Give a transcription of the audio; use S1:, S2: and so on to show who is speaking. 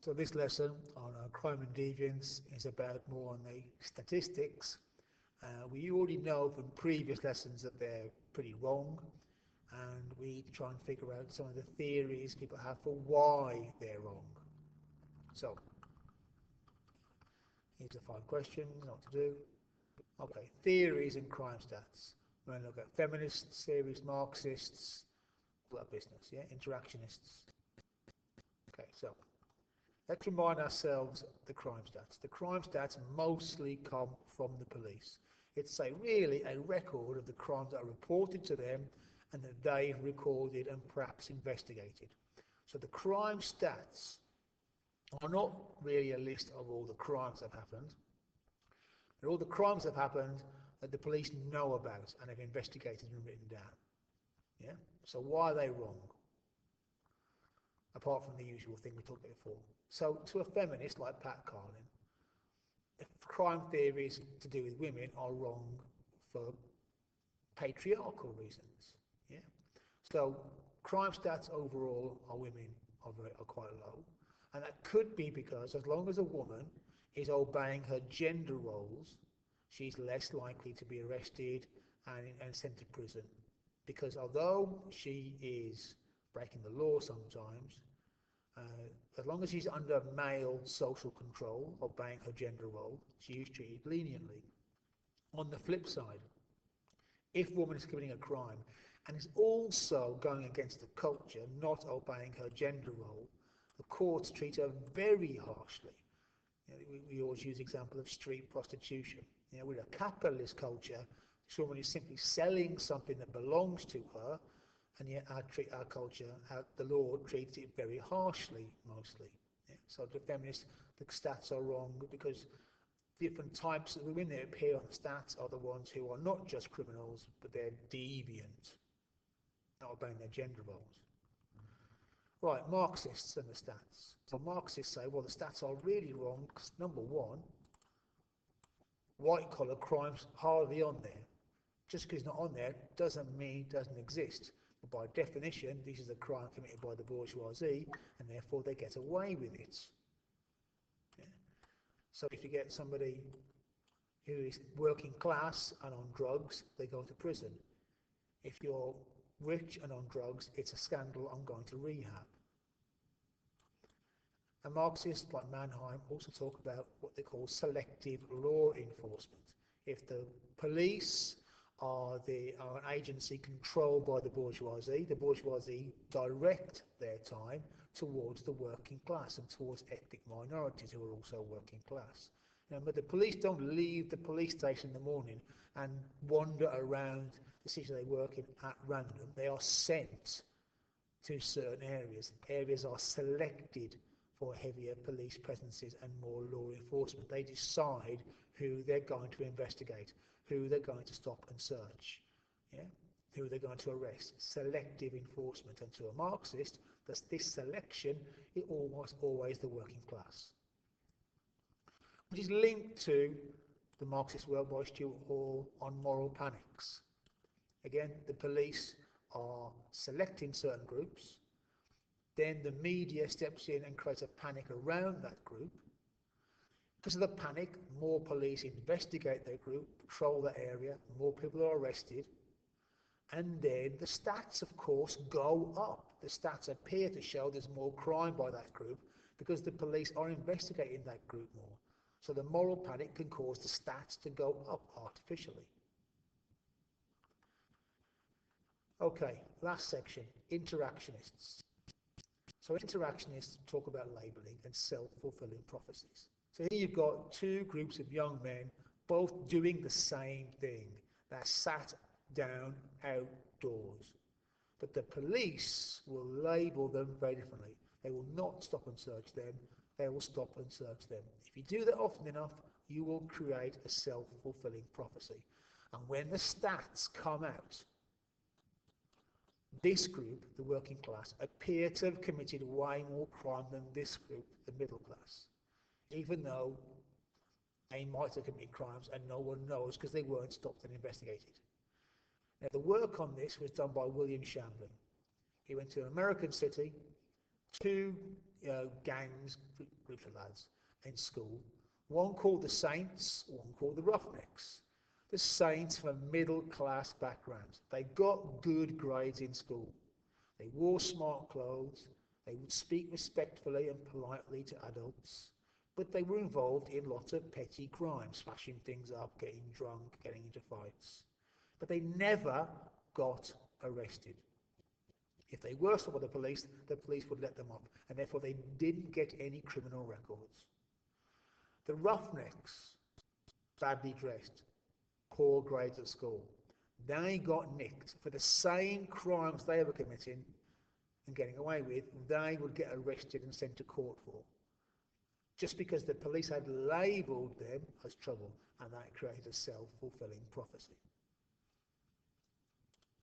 S1: So this lesson on crime and deviance is about more on the statistics. We already know from previous lessons that they're pretty wrong, and we need to try and figure out some of the theories people have for why they're wrong. So here's the 5 questions, what to do. Okay, theories and crime stats. We're going to look at feminists, theories, Marxists, all that business, yeah, interactionists. Okay, so let's remind ourselves the crime stats. The crime stats mostly come from the police. It's really a record of the crimes that are reported to them and that they've recorded and perhaps investigated. So the crime stats are not really a list of all the crimes that have happened. They're all the crimes that have happened that the police know about and have investigated and written down. Yeah? So why are they wrong? Apart from the usual thing we talked about before. So to a feminist like Pat Carlin, if crime theories to do with women are wrong for patriarchal reasons. Yeah. So crime stats overall are women are quite low, and that could be because as long as a woman is obeying her gender roles, she's less likely to be arrested and sent to prison. Because although she is breaking the law sometimes, as long as she's under male social control, obeying her gender role, she is treated leniently. On the flip side, if a woman is committing a crime and is also going against the culture, not obeying her gender role, the courts treat her very harshly. We always use the example of street prostitution. With a capitalist culture, someone is simply selling something that belongs to her, and yet our culture, the law treats it very harshly, mostly. Yeah? So the feminists, the stats are wrong because different types of women that appear on the stats are the ones who are not just criminals, but they're deviant, not obeying their gender roles. Right, Marxists and the stats. So Marxists say, well, the stats are really wrong because, number one, white-collar crime's hardly on there. Just because it's not on there doesn't mean it doesn't exist. But by definition, this is a crime committed by the bourgeoisie, and therefore they get away with it. Yeah. So if you get somebody who is working class and on drugs, they go to prison. If you're rich and on drugs, it's a scandal, I'm going to rehab. And Marxists like Mannheim also talk about what they call selective law enforcement. If the police are an agency controlled by the bourgeoisie direct their time towards the working class and towards ethnic minorities who are also working class. But the police don't leave the police station in the morning and wander around the city they work in at random. They are sent to certain areas. Areas are selected for heavier police presences and more law enforcement. They decide who they're going to investigate, who they're going to stop and search, yeah? Who they're going to arrest. Selective enforcement. And to a Marxist, this selection is almost always the working class, which is linked to the Marxist work by Stuart Hall on moral panics. Again, the police are selecting certain groups, then the media steps in and creates a panic around that group. Because of the panic, more police investigate their group, patrol that area, more people are arrested, and then the stats, of course, go up. The stats appear to show there's more crime by that group because the police are investigating that group more. So the moral panic can cause the stats to go up artificially. Okay, last section, interactionists. So interactionists talk about labelling and self-fulfilling prophecies. So here you've got two groups of young men both doing the same thing. They're sat down outdoors. But the police will label them very differently. They will not stop and search them. They will stop and search them. If you do that often enough, you will create a self-fulfilling prophecy. And when the stats come out, this group, the working class, appear to have committed way more crime than this group, the middle class, even though they might have committed crimes and no one knows because they weren't stopped and investigated. Now, the work on this was done by William Shamblin. He went to an American city to gangs, groups of lads in school. One called the Saints, one called the Roughnecks. The Saints from a middle-class background. They got good grades in school. They wore smart clothes. They would speak respectfully and politely to adults. But they were involved in lots of petty crimes, smashing things up, getting drunk, getting into fights. But they never got arrested. If they were stopped by the police would let them off, and therefore they didn't get any criminal records. The Roughnecks, badly dressed, poor grades at school, they got nicked for the same crimes they were committing and getting away with. They would get arrested and sent to court for, just because the police had labelled them as trouble, and that created a self-fulfilling prophecy.